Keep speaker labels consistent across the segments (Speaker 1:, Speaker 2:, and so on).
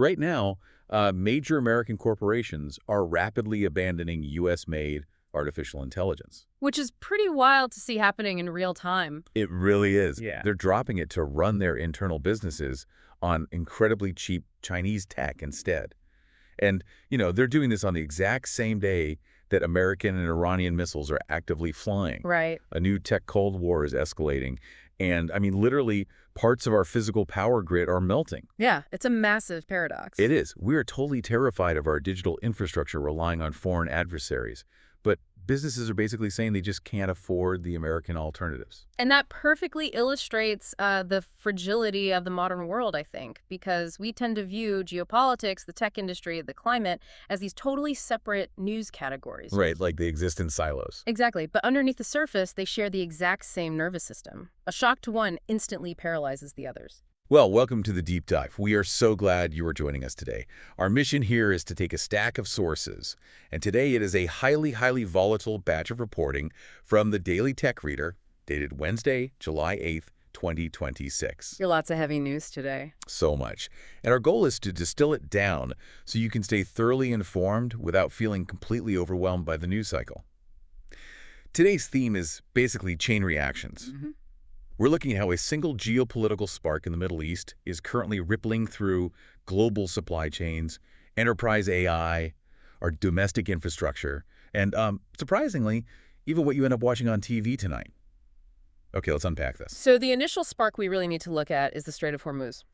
Speaker 1: Right now, major American corporations are rapidly abandoning U.S.-made artificial intelligence.
Speaker 2: Which is pretty wild to see happening in real time.
Speaker 1: It really is.
Speaker 3: Yeah.
Speaker 1: They're dropping it to run their internal businesses on incredibly cheap Chinese tech instead. And, they're doing this on the exact same day that American and Iranian missiles are actively flying.
Speaker 2: Right.
Speaker 1: A new tech Cold War is escalating. And, literally, parts of our physical power grid are melting.
Speaker 2: Yeah, it's a massive paradox.
Speaker 1: It is. We are totally terrified of our digital infrastructure relying on foreign adversaries. But businesses are basically saying they just can't afford the American alternatives.
Speaker 2: And that perfectly illustrates the fragility of the modern world, I think, because we tend to view geopolitics, the tech industry, the climate as these totally separate news categories.
Speaker 1: Right, like they exist in silos.
Speaker 2: Exactly. But underneath the surface, they share the exact same nervous system. A shock to one instantly paralyzes the others.
Speaker 1: Well, welcome to the Deep Dive. We are so glad you are joining us today. Our mission here is to take a stack of sources, and today it is a highly, highly volatile batch of reporting from the Daily Tech Reader, dated Wednesday, July 8th, 2026.
Speaker 2: You're lots of heavy news today.
Speaker 1: So much. And our goal is to distill it down so you can stay thoroughly informed without feeling completely overwhelmed by the news cycle. Today's theme is basically chain reactions. We're looking at how a single geopolitical spark in the Middle East is currently rippling through global supply chains, enterprise AI, our domestic infrastructure, and surprisingly, even what you end up watching on TV tonight. Okay, let's unpack this.
Speaker 2: So the initial spark we really need to look at is the Strait of Hormuz.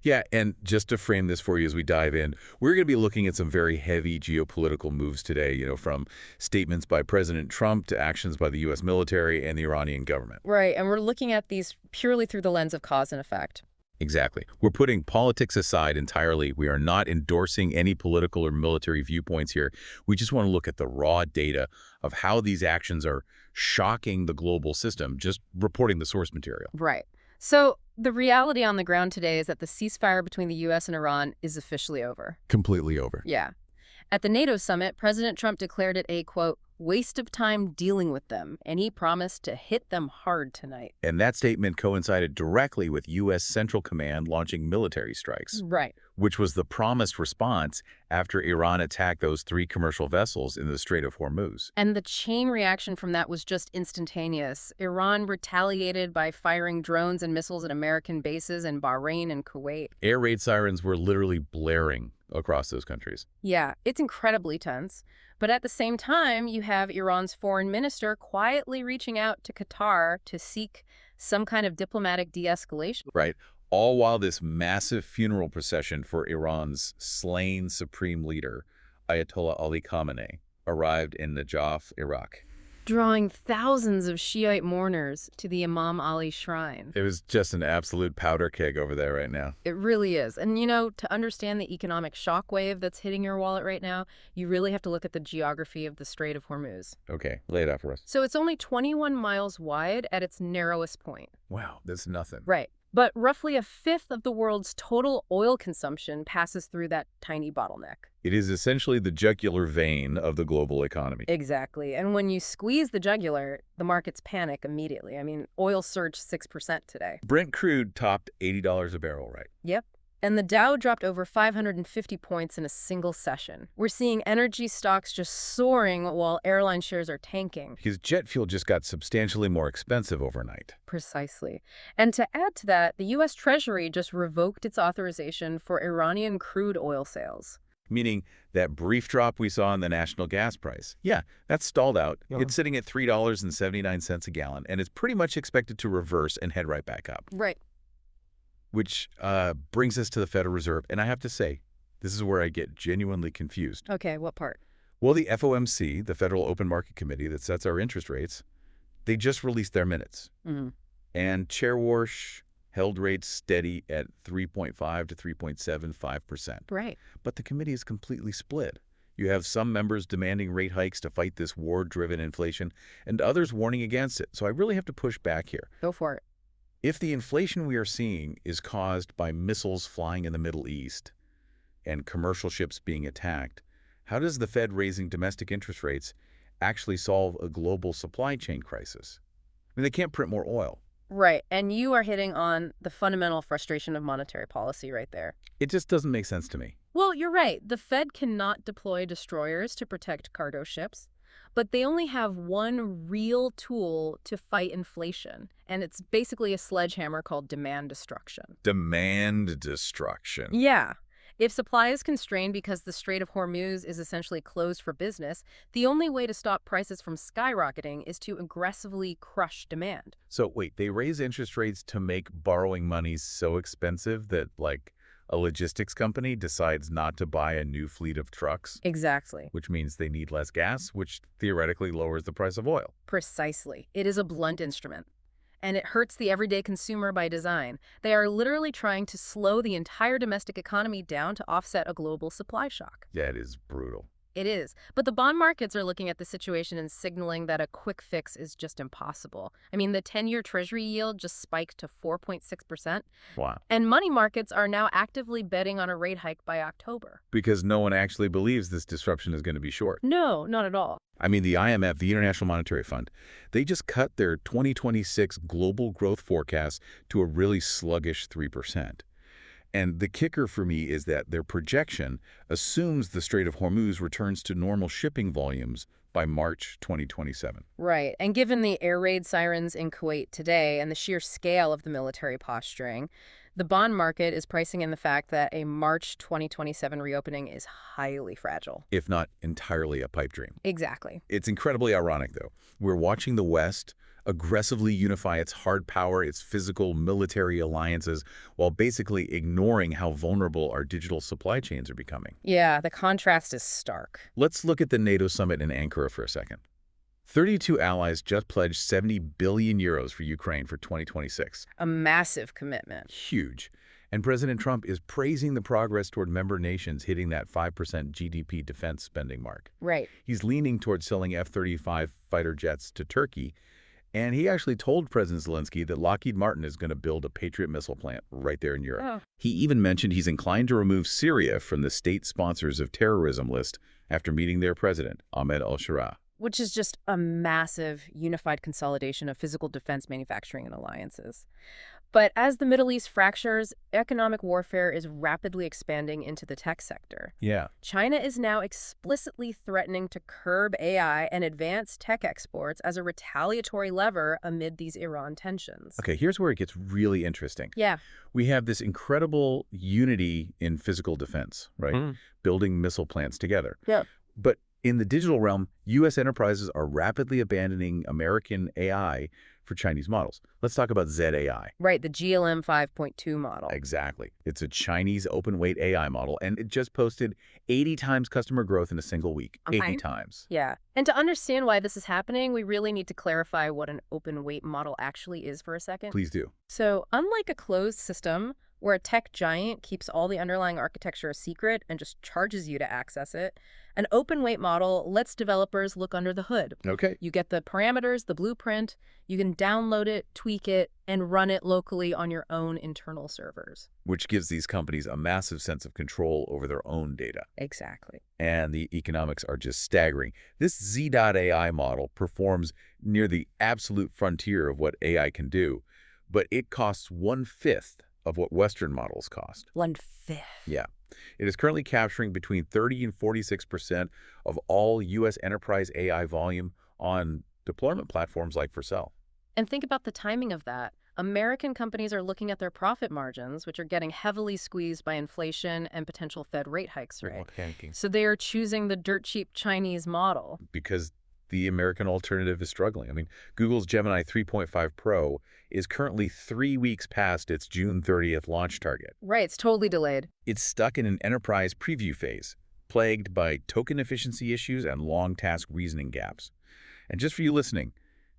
Speaker 1: Yeah, and just to frame this for you as we dive in, we're going to be looking at some very heavy geopolitical moves today, from statements by President Trump to actions by the U.S. military and the Iranian government.
Speaker 2: Right, and we're looking at these purely through the lens of cause and effect.
Speaker 1: Exactly. We're putting politics aside entirely. We are not endorsing any political or military viewpoints here. We just want to look at the raw data of how these actions are shocking the global system, just reporting the source material.
Speaker 2: Right. So the reality on the ground today is that the ceasefire between the U.S. and Iran is officially over.
Speaker 1: Completely over.
Speaker 2: Yeah. At the NATO summit, President Trump declared it a, quote, waste of time dealing with them, and he promised to hit them hard tonight.
Speaker 1: And that statement coincided directly with U.S. Central Command launching military strikes.
Speaker 2: Right.
Speaker 1: Which was the promised response after Iran attacked those 3 commercial vessels in the Strait of Hormuz.
Speaker 2: And the chain reaction from that was just instantaneous. Iran retaliated by firing drones and missiles at American bases in Bahrain and Kuwait.
Speaker 1: Air raid sirens were literally blaring across those countries.
Speaker 2: Yeah, it's incredibly tense. But at the same time, you have Iran's foreign minister quietly reaching out to Qatar to seek some kind of diplomatic de-escalation.
Speaker 1: Right. All while this massive funeral procession for Iran's slain supreme leader, Ayatollah Ali Khamenei, arrived in Najaf, Iraq.
Speaker 2: Drawing thousands of Shiite mourners to the Imam Ali shrine.
Speaker 1: It was just an absolute powder keg over there right now.
Speaker 2: It really is. And to understand the economic shockwave that's hitting your wallet right now, you really have to look at the geography of the Strait of Hormuz.
Speaker 1: Okay, lay it out for us.
Speaker 2: So it's only 21 miles wide at its narrowest point.
Speaker 1: Wow, that's nothing.
Speaker 2: Right. But roughly a fifth of the world's total oil consumption passes through that tiny bottleneck.
Speaker 1: It is essentially the jugular vein of the global economy.
Speaker 2: Exactly. And when you squeeze the jugular, the markets panic immediately. Oil surged 6% today.
Speaker 1: Brent crude topped $80 a barrel, right?
Speaker 2: Yep. And the Dow dropped over 550 points in a single session. We're seeing energy stocks just soaring while airline shares are tanking.
Speaker 1: Because jet fuel just got substantially more expensive overnight.
Speaker 2: Precisely. And to add to that, the U.S. Treasury just revoked its authorization for Iranian crude oil sales.
Speaker 1: Meaning that brief drop we saw in the national gas price. Yeah, that's stalled out.
Speaker 3: Yeah.
Speaker 1: It's sitting at $3.79 a gallon, and it's pretty much expected to reverse and head right back up.
Speaker 2: Right.
Speaker 1: Which brings us to the Federal Reserve. And I have to say, this is where I get genuinely confused.
Speaker 2: Okay, what part?
Speaker 1: Well, the FOMC, the Federal Open Market Committee that sets our interest rates, they just released their minutes. And Chair Warsh held rates steady at 3.5 to 3.75%.
Speaker 2: Right.
Speaker 1: But the committee is completely split. You have some members demanding rate hikes to fight this war-driven inflation, and others warning against it. So I really have to push back here.
Speaker 2: Go for it.
Speaker 1: If the inflation we are seeing is caused by missiles flying in the Middle East and commercial ships being attacked, how does the Fed raising domestic interest rates actually solve a global supply chain crisis? They can't print more oil.
Speaker 2: Right, and you are hitting on the fundamental frustration of monetary policy right there.
Speaker 1: It just doesn't make sense to me.
Speaker 2: Well, you're right. The Fed cannot deploy destroyers to protect cargo ships, but they only have one real tool to fight inflation, and it's basically a sledgehammer called demand destruction.
Speaker 1: Demand destruction.
Speaker 2: Yeah. If supply is constrained because the Strait of Hormuz is essentially closed for business, the only way to stop prices from skyrocketing is to aggressively crush demand.
Speaker 1: So wait, they raise interest rates to make borrowing money so expensive that, like, a logistics company decides not to buy a new fleet of trucks,
Speaker 2: Exactly.
Speaker 1: which means they need less gas, which theoretically lowers the price of oil.
Speaker 2: Precisely. It is a blunt instrument. And it hurts the everyday consumer by design. They are literally trying to slow the entire domestic economy down to offset a global supply shock.
Speaker 1: That is brutal.
Speaker 2: It is. But the bond markets are looking at the situation and signaling that a quick fix is just impossible. I mean, the 10-year Treasury yield just spiked to 4.6%.
Speaker 1: Wow.
Speaker 2: And money markets are now actively betting on a rate hike by October.
Speaker 1: Because no one actually believes this disruption is going to be short.
Speaker 2: No, not at all.
Speaker 1: I mean, the IMF, the International Monetary Fund, they just cut their 2026 global growth forecast to a really sluggish 3%. And the kicker for me is that their projection assumes the Strait of Hormuz returns to normal shipping volumes by March 2027.
Speaker 2: Right. And given the air raid sirens in Kuwait today and the sheer scale of the military posturing, the bond market is pricing in the fact that a March 2027 reopening is highly fragile.
Speaker 1: If not entirely a pipe dream.
Speaker 2: Exactly.
Speaker 1: It's incredibly ironic, though. We're watching the West aggressively unify its hard power, its physical military alliances, while basically ignoring how vulnerable our digital supply chains are becoming.
Speaker 2: Yeah, the contrast is stark.
Speaker 1: Let's look at the NATO summit in Ankara for a second. 32 allies just pledged 70 billion euros for Ukraine for 2026.
Speaker 2: A massive commitment.
Speaker 1: Huge. And President Trump is praising the progress toward member nations hitting that 5% GDP defense spending mark.
Speaker 2: Right.
Speaker 1: He's leaning towards selling F-35 fighter jets to Turkey, and he actually told President Zelensky that Lockheed Martin is going to build a Patriot missile plant right there in Europe.
Speaker 2: Oh.
Speaker 1: He even mentioned he's inclined to remove Syria from the state sponsors of terrorism list after meeting their president, Ahmed al-Shara.
Speaker 2: Which is just a massive unified consolidation of physical defense manufacturing and alliances. But as the Middle East fractures, economic warfare is rapidly expanding into the tech sector.
Speaker 1: Yeah.
Speaker 2: China is now explicitly threatening to curb AI and advanced tech exports as a retaliatory lever amid these Iran tensions.
Speaker 1: Okay, here's where it gets really interesting.
Speaker 2: Yeah.
Speaker 1: We have this incredible unity in physical defense, right? Building missile plants together.
Speaker 2: Yeah.
Speaker 1: But in the digital realm, U.S. enterprises are rapidly abandoning American AI for Chinese models. Let's talk about ZAI.
Speaker 2: Right, the GLM 5.2 model.
Speaker 1: Exactly. It's a Chinese open-weight AI model, and it just posted 80 times customer growth in a single week.
Speaker 2: Okay.
Speaker 1: 80 times.
Speaker 2: Yeah. And to understand why this is happening, we really need to clarify what an open-weight model actually is for a second.
Speaker 1: Please do.
Speaker 2: So, unlike a closed system, where a tech giant keeps all the underlying architecture a secret and just charges you to access it, an open-weight model lets developers look under the hood.
Speaker 1: Okay.
Speaker 2: You get the parameters, the blueprint, you can download it, tweak it, and run it locally on your own internal servers.
Speaker 1: Which gives these companies a massive sense of control over their own data.
Speaker 2: Exactly.
Speaker 1: And the economics are just staggering. This Z.AI model performs near the absolute frontier of what AI can do, but it costs 1/5 of what Western models cost.
Speaker 2: 1/5.
Speaker 1: Yeah. It is currently capturing between 30 and 46% of all U.S. enterprise AI volume on deployment platforms like Vercel.
Speaker 2: And think about the timing of that. American companies are looking at their profit margins, which are getting heavily squeezed by inflation and potential Fed rate hikes, right? So they are choosing the dirt cheap Chinese model.
Speaker 1: Because the American alternative is struggling. I mean, Google's Gemini 3.5 Pro is currently 3 weeks past its June 30th launch target.
Speaker 2: Right, it's totally delayed.
Speaker 1: It's stuck in an enterprise preview phase, plagued by token efficiency issues and long task reasoning gaps. And just for you listening,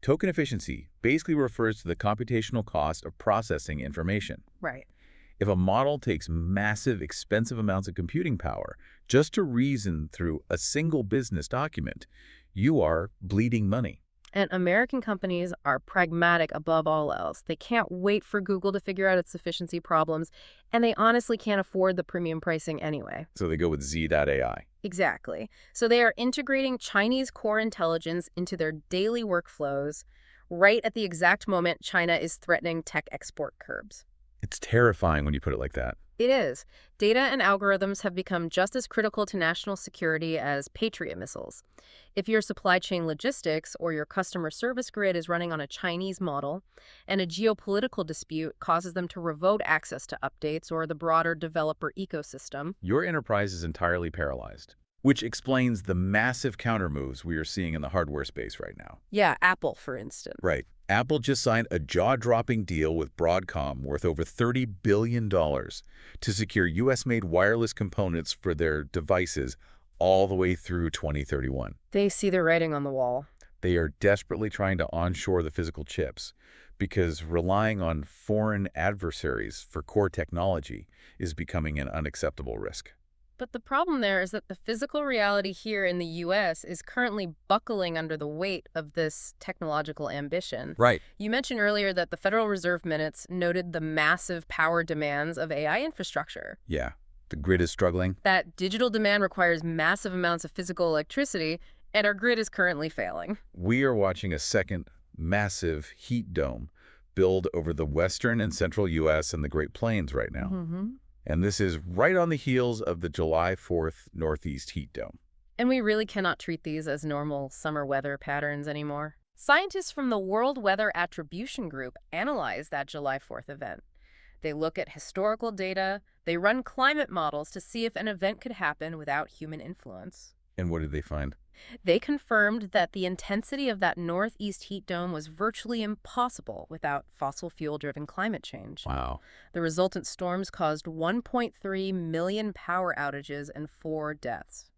Speaker 1: token efficiency basically refers to the computational cost of processing information.
Speaker 2: Right.
Speaker 1: If a model takes massive, expensive amounts of computing power just to reason through a single business document, you are bleeding money.
Speaker 2: And American companies are pragmatic above all else. They can't wait for Google to figure out its efficiency problems, and they honestly can't afford the premium pricing anyway.
Speaker 1: So they go with Z.AI.
Speaker 2: Exactly. So they are integrating Chinese core intelligence into their daily workflows, right at the exact moment China is threatening tech export curbs.
Speaker 1: It's terrifying when you put it like that.
Speaker 2: It is. Data and algorithms have become just as critical to national security as Patriot missiles. If your supply chain logistics or your customer service grid is running on a Chinese model, and a geopolitical dispute causes them to revoke access to updates or the broader developer ecosystem,
Speaker 1: Your enterprise is entirely paralyzed, which explains the massive countermoves we are seeing in the hardware space right now.
Speaker 2: yeah, Apple, for instance.
Speaker 1: Right. Apple just signed a jaw-dropping deal with Broadcom worth over $30 billion to secure U.S.-made wireless components for their devices all the way through 2031.
Speaker 2: They see the writing on the wall.
Speaker 1: They are desperately trying to onshore the physical chips because relying on foreign adversaries for core technology is becoming an unacceptable risk.
Speaker 2: But the problem there is that the physical reality here in the U.S. is currently buckling under the weight of this technological ambition.
Speaker 1: Right.
Speaker 2: You mentioned earlier that the Federal Reserve minutes noted the massive power demands of AI infrastructure.
Speaker 1: Yeah. The grid is struggling.
Speaker 2: That digital demand requires massive amounts of physical electricity, and our grid is currently failing.
Speaker 1: We are watching a second massive heat dome build over the western and central U.S. and the Great Plains right now.
Speaker 2: Mm-hmm.
Speaker 1: And this is right on the heels of the July 4th Northeast heat dome.
Speaker 2: And we really cannot treat these as normal summer weather patterns anymore. Scientists from the World Weather Attribution Group analyze that July 4th event. They look at historical data, they run climate models to see if an event could happen without human influence.
Speaker 1: And what did they find?
Speaker 2: They confirmed that the intensity of that northeast heat dome was virtually impossible without fossil fuel-driven climate change.
Speaker 1: Wow.
Speaker 2: The resultant storms caused 1.3 million power outages and 4 deaths.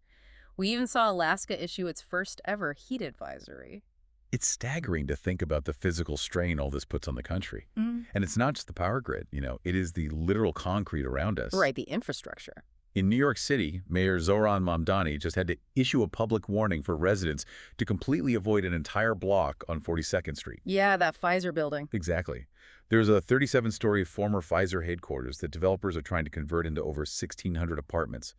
Speaker 2: We even saw Alaska issue its first ever heat advisory.
Speaker 1: It's staggering to think about the physical strain all this puts on the country. And it's not just the power grid, it is the literal concrete around us.
Speaker 2: Right, the infrastructure.
Speaker 1: In New York City, Mayor Zohran Mamdani just had to issue a public warning for residents to completely avoid an entire block on 42nd Street.
Speaker 2: Yeah, that Pfizer building.
Speaker 1: Exactly. There's a 37-story former Pfizer headquarters that developers are trying to convert into over 1,600 apartments.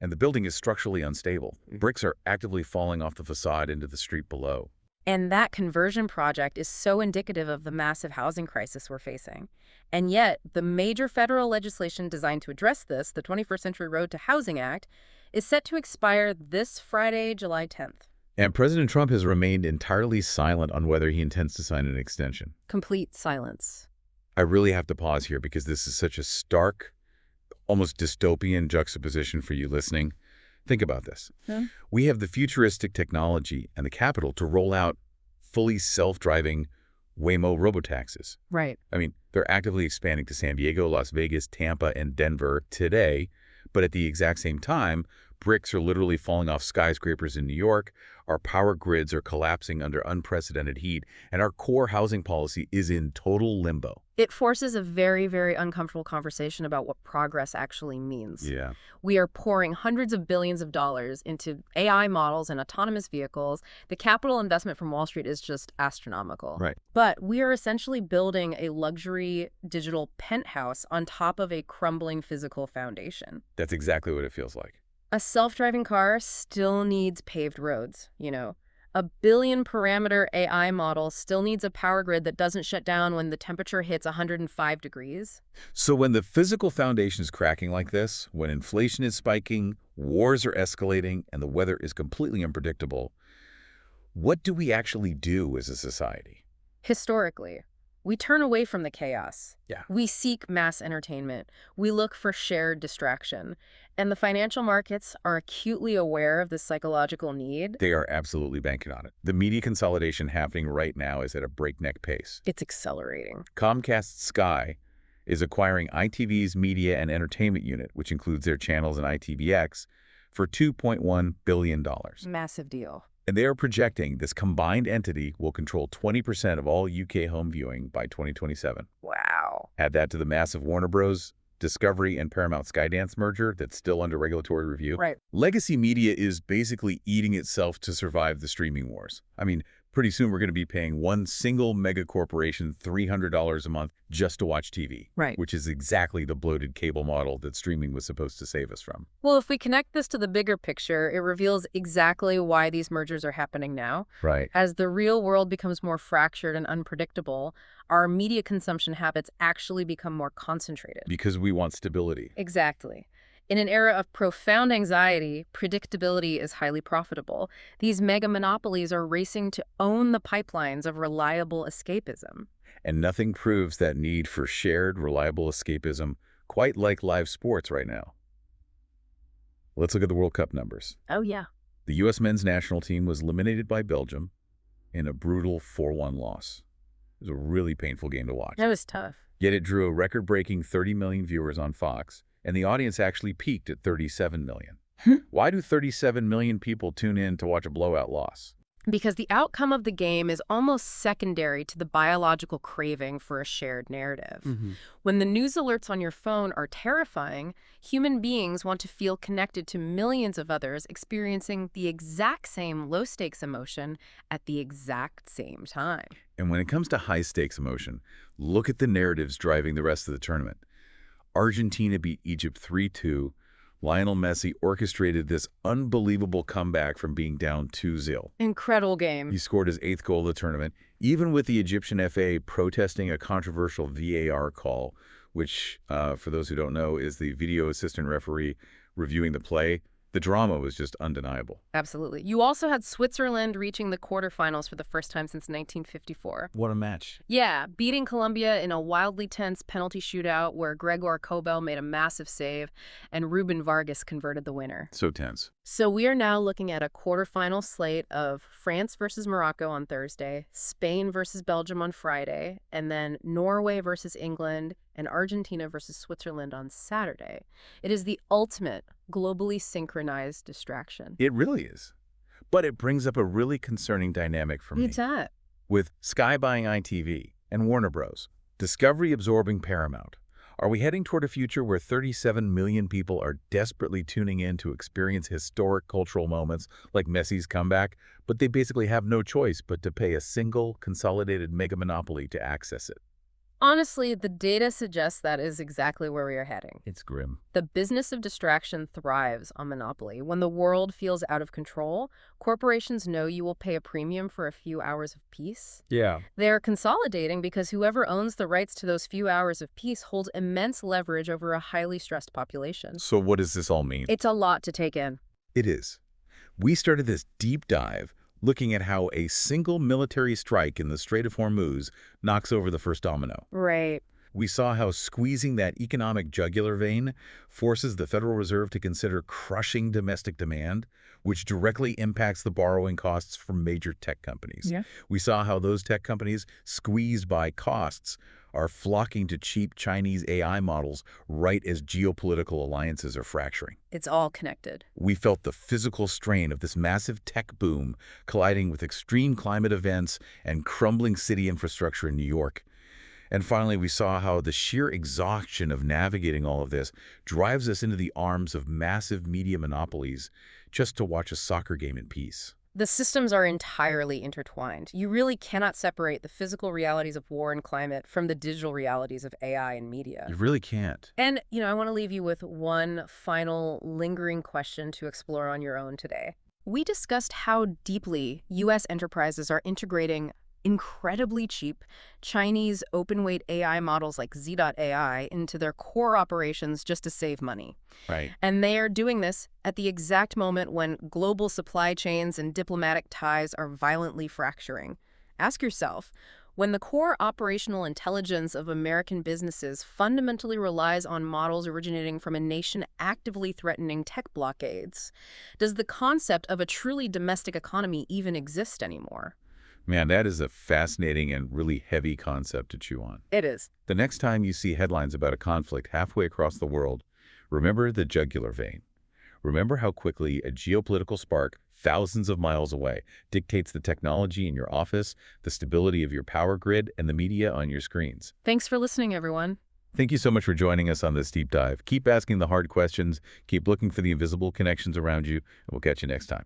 Speaker 1: And the building is structurally unstable. Bricks are actively falling off the facade into the street below.
Speaker 2: And that conversion project is so indicative of the massive housing crisis we're facing. And yet, the major federal legislation designed to address this, the 21st Century Road to Housing Act, is set to expire this Friday, July 10th.
Speaker 1: And President Trump has remained entirely silent on whether he intends to sign an extension.
Speaker 2: Complete silence.
Speaker 1: I really have to pause here because this is such a stark, almost dystopian juxtaposition for you listening. Think about this. We have the futuristic technology and the capital to roll out fully self-driving Waymo robotaxis.
Speaker 2: Right.
Speaker 1: I mean, they're actively expanding to San Diego, Las Vegas, Tampa, and Denver today, but at the exact same time, bricks are literally falling off skyscrapers in New York, our power grids are collapsing under unprecedented heat, and our core housing policy is in total limbo.
Speaker 2: It forces a very, very uncomfortable conversation about what progress actually means.
Speaker 1: Yeah.
Speaker 2: We are pouring hundreds of billions of dollars into AI models and autonomous vehicles. The capital investment from Wall Street is just astronomical.
Speaker 1: Right.
Speaker 2: But we are essentially building a luxury digital penthouse on top of a crumbling physical foundation.
Speaker 1: That's exactly what it feels like.
Speaker 2: A self-driving car still needs paved roads, A billion-parameter AI model still needs a power grid that doesn't shut down when the temperature hits 105 degrees.
Speaker 1: So when the physical foundation is cracking like this, when inflation is spiking, wars are escalating, and the weather is completely unpredictable, what do we actually do as a society?
Speaker 2: Historically, we turn away from the chaos.
Speaker 1: Yeah.
Speaker 2: We seek mass entertainment. We look for shared distraction. And the financial markets are acutely aware of this psychological need.
Speaker 1: They are absolutely banking on it. The media consolidation happening right now is at a breakneck pace.
Speaker 2: It's accelerating.
Speaker 1: Comcast Sky is acquiring ITV's media and entertainment unit, which includes their channels and ITVX, for $2.1 billion.
Speaker 2: Massive deal.
Speaker 1: And they are projecting this combined entity will control 20% of all UK home viewing by 2027.
Speaker 2: Wow.
Speaker 1: Add that to the massive Warner Bros., Discovery, and Paramount Skydance merger that's still under regulatory review.
Speaker 2: Right.
Speaker 1: Legacy media is basically eating itself to survive the streaming wars. I mean, Pretty soon we're going to be paying one single mega corporation $300 a month just to watch TV.
Speaker 2: Right.
Speaker 1: Which is exactly the bloated cable model that streaming was supposed to save us from.
Speaker 2: Well, if we connect this to the bigger picture, it reveals exactly why these mergers are happening now.
Speaker 1: Right.
Speaker 2: As the real world becomes more fractured and unpredictable, our media consumption habits actually become more concentrated.
Speaker 1: Because we want stability.
Speaker 2: Exactly. In an era of profound anxiety, predictability is highly profitable. These mega monopolies are racing to own the pipelines of reliable escapism.
Speaker 1: And nothing proves that need for shared, reliable escapism quite like live sports right now. Let's look at the World Cup numbers.
Speaker 2: Oh, yeah.
Speaker 1: The U.S. men's national team was eliminated by Belgium in a brutal 4-1 loss. It was a really painful game to watch.
Speaker 2: That was tough.
Speaker 1: Yet it drew a record-breaking 30 million viewers on Fox, and the audience actually peaked at 37 million. Why do 37 million people tune in to watch a blowout loss?
Speaker 2: Because the outcome of the game is almost secondary to the biological craving for a shared narrative. When the news alerts on your phone are terrifying, human beings want to feel connected to millions of others experiencing the exact same low-stakes emotion at the exact same time.
Speaker 1: And when it comes to high-stakes emotion, look at the narratives driving the rest of the tournament. Argentina beat Egypt 3-2. Lionel Messi orchestrated this unbelievable comeback from being down 2-0.
Speaker 2: Incredible game.
Speaker 1: He scored his 8th goal of the tournament, even with the Egyptian FA protesting a controversial VAR call, which, for those who don't know, is the video assistant referee reviewing the play. The drama was just undeniable.
Speaker 2: Absolutely. You also had Switzerland reaching the quarterfinals for the first time since 1954.
Speaker 1: What a match.
Speaker 2: Yeah, beating Colombia in a wildly tense penalty shootout where Gregor Kobel made a massive save and Ruben Vargas converted the winner.
Speaker 1: So tense.
Speaker 2: So we are now looking at a quarterfinal slate of France versus Morocco on Thursday, Spain versus Belgium on Friday, and then Norway versus England and Argentina versus Switzerland on Saturday. It is the ultimate globally synchronized distraction.
Speaker 1: It really is. But it brings up a really concerning dynamic for me.
Speaker 2: What's that?
Speaker 1: With Sky buying ITV and Warner Bros., Discovery absorbing Paramount, are we heading toward a future where 37 million people are desperately tuning in to experience historic cultural moments like Messi's comeback, but they basically have no choice but to pay a single, consolidated mega monopoly to access it?
Speaker 2: Honestly, the data suggests that is exactly where we are heading.
Speaker 1: It's grim.
Speaker 2: The business of distraction thrives on monopoly. When the world feels out of control, corporations know you will pay a premium for a few hours of peace.
Speaker 1: Yeah.
Speaker 2: They're consolidating because whoever owns the rights to those few hours of peace holds immense leverage over a highly stressed population.
Speaker 1: So what does this all mean?
Speaker 2: It's a lot to take in.
Speaker 1: It is. We started this deep dive looking at how a single military strike in the Strait of Hormuz knocks over the first domino.
Speaker 2: Right.
Speaker 1: We saw how squeezing that economic jugular vein forces the Federal Reserve to consider crushing domestic demand, which directly impacts the borrowing costs from major tech companies.
Speaker 2: Yeah.
Speaker 1: We saw how those tech companies, squeezed by costs, are flocking to cheap Chinese AI models right as geopolitical alliances are fracturing.
Speaker 2: It's all connected.
Speaker 1: We felt the physical strain of this massive tech boom colliding with extreme climate events and crumbling city infrastructure in New York. And finally, we saw how the sheer exhaustion of navigating all of this drives us into the arms of massive media monopolies just to watch a soccer game in peace.
Speaker 2: The systems are entirely intertwined. You really cannot separate the physical realities of war and climate from the digital realities of AI and media.
Speaker 1: You really can't.
Speaker 2: And, I want to leave you with one final lingering question to explore on your own today. We discussed how deeply U.S. enterprises are integrating incredibly cheap Chinese open-weight AI models like Z.AI into their core operations just to save money.
Speaker 1: Right.
Speaker 2: And they are doing this at the exact moment when global supply chains and diplomatic ties are violently fracturing. Ask yourself, when the core operational intelligence of American businesses fundamentally relies on models originating from a nation actively threatening tech blockades, does the concept of a truly domestic economy even exist anymore?
Speaker 1: Man, that is a fascinating and really heavy concept to chew on.
Speaker 2: It is.
Speaker 1: The next time you see headlines about a conflict halfway across the world, remember the jugular vein. Remember how quickly a geopolitical spark thousands of miles away dictates the technology in your office, the stability of your power grid, and the media on your screens.
Speaker 2: Thanks for listening, everyone.
Speaker 1: Thank you so much for joining us on this deep dive. Keep asking the hard questions, keep looking for the invisible connections around you, and we'll catch you next time.